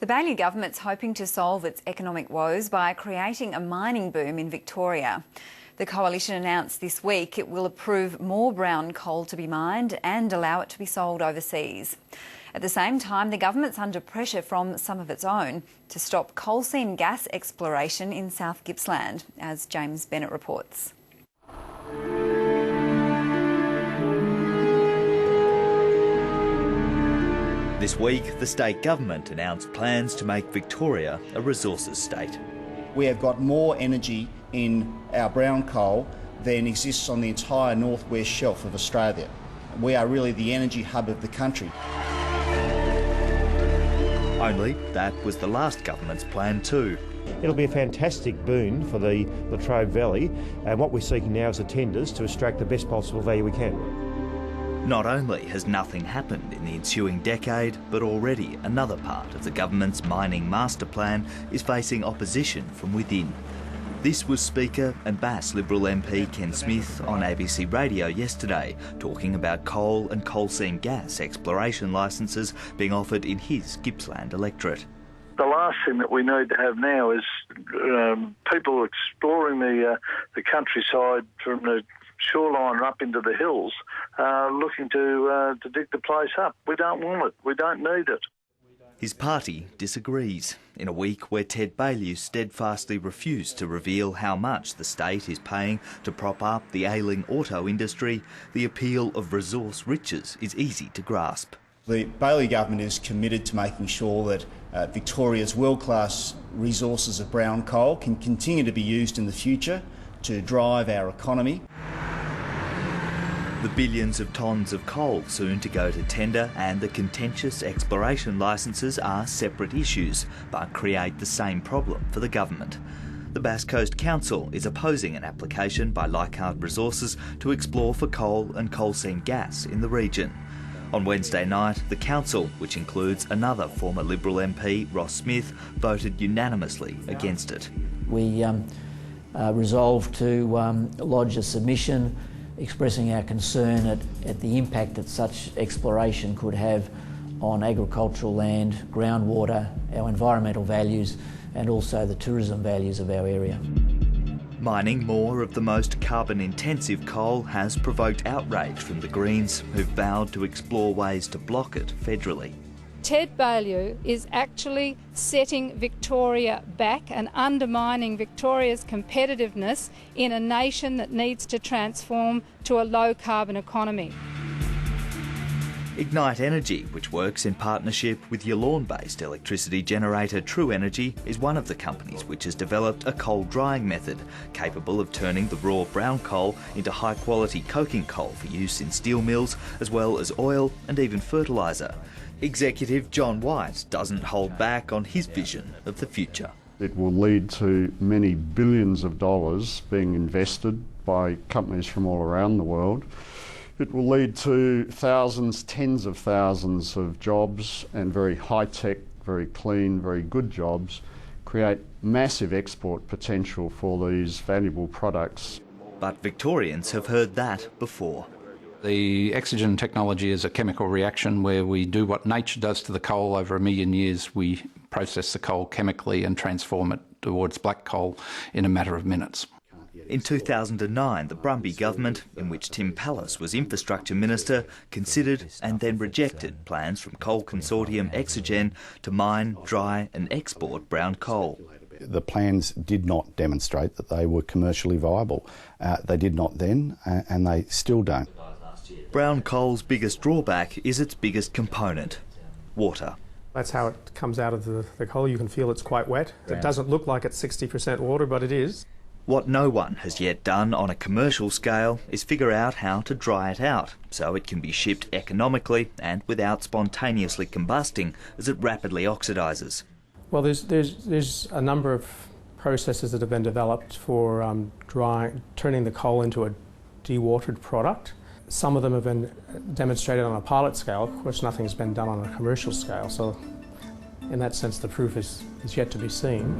The Baillieu government's hoping to solve its economic woes by creating a mining boom in Victoria. The coalition announced this week it will approve more brown coal to be mined and allow it to be sold overseas. At the same time, the government's under pressure from some of its own to stop coal seam gas exploration in South Gippsland, as James Bennett reports. This week, the state government announced plans to make Victoria a resources state. We have got more energy in our brown coal than exists on the entire northwest shelf of Australia. We are really the energy hub of the country. Only that was the last government's plan too. It'll be a fantastic boon for the Latrobe Valley, and what we're seeking now is the tenders to extract the best possible value we can. Not only has nothing happened in the ensuing decade, but already another part of the government's mining master plan is facing opposition from within. This was Speaker and Bass Liberal MP Ken Smith on ABC Radio yesterday, talking about coal and coal seam gas exploration licences being offered in his Gippsland electorate. The last thing that we need to have now is people exploring the countryside from the shoreline up into the hills, looking to dig the place up. We don't want it. We don't need it. His party disagrees. In a week where Ted Baillieu steadfastly refused to reveal how much the state is paying to prop up the ailing auto industry, the appeal of resource riches is easy to grasp. The Baillieu government is committed to making sure that Victoria's world-class resources of brown coal can continue to be used in the future to drive our economy. The billions of tonnes of coal soon to go to tender and the contentious exploration licences are separate issues, but create the same problem for the government. The Bass Coast Council is opposing an application by Leichhardt Resources to explore for coal and coal seam gas in the region. On Wednesday night, the council, which includes another former Liberal MP, Ross Smith, voted unanimously against it. We resolved to lodge a submission expressing our concern at the impact that such exploration could have on agricultural land, groundwater, our environmental values and also the tourism values of our area. Mining more of the most carbon-intensive coal has provoked outrage from the Greens, who've vowed to explore ways to block it federally. Ted Baillieu is actually setting Victoria back and undermining Victoria's competitiveness in a nation that needs to transform to a low-carbon economy. Ignite Energy, which works in partnership with Yallourn-based electricity generator True Energy, is one of the companies which has developed a coal drying method capable of turning the raw brown coal into high-quality coking coal for use in steel mills, as well as oil and even fertiliser. Executive John White doesn't hold back on his vision of the future. It will lead to many billions of dollars being invested by companies from all around the world. It will lead to thousands, tens of thousands of jobs and very high-tech, very clean, very good jobs, create massive export potential for these valuable products. But Victorians have heard that before. The exogen technology is a chemical reaction where we do what nature does to the coal over 1 million years. We process the coal chemically and transform it towards black coal in a matter of minutes. In 2009, the Brumby government, in which Tim Pallas was Infrastructure Minister, considered and then rejected plans from coal consortium Exogen to mine, dry and export brown coal. The plans did not demonstrate that they were commercially viable. They did not then, and they still don't. Brown coal's biggest drawback is its biggest component, water. That's how it comes out of the coal. You can feel it's quite wet. It doesn't look like it's 60% water, but it is. What no one has yet done on a commercial scale is figure out how to dry it out so it can be shipped economically and without spontaneously combusting as it rapidly oxidises. Well, there's a number of processes that have been developed for turning the coal into a dewatered product. Some of them have been demonstrated on a pilot scale. Of course, nothing's been done on a commercial scale, so in that sense the proof is yet to be seen.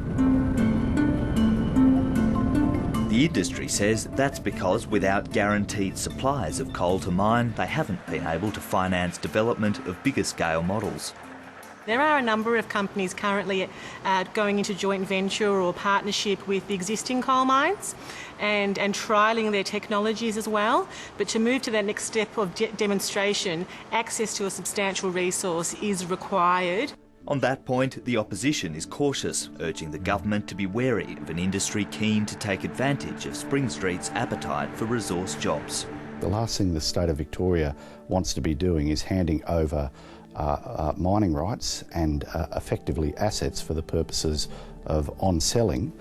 The industry says that's because without guaranteed supplies of coal to mine, they haven't been able to finance development of bigger scale models. There are a number of companies currently going into joint venture or partnership with the existing coal mines and trialling their technologies as well. But to move to that next step of demonstration, access to a substantial resource is required. On that point, the opposition is cautious, urging the government to be wary of an industry keen to take advantage of Spring Street's appetite for resource jobs. The last thing the state of Victoria wants to be doing is handing over mining rights and effectively assets for the purposes of on-selling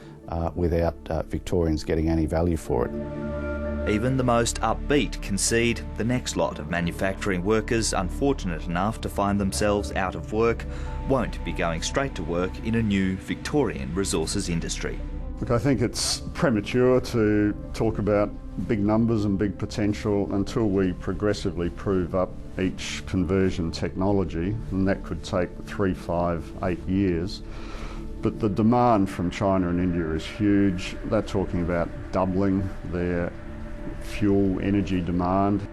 without Victorians getting any value for it. Even the most upbeat concede the next lot of manufacturing workers unfortunate enough to find themselves out of work won't be going straight to work in a new Victorian resources industry. Look, I think it's premature to talk about big numbers and big potential until we progressively prove up each conversion technology, and that could take 3, 5, 8 years. But the demand from China and India is huge. They're talking about doubling their fuel energy demand.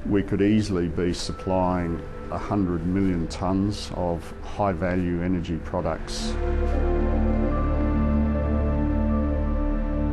We could easily be supplying 100 million tonnes of high-value energy products.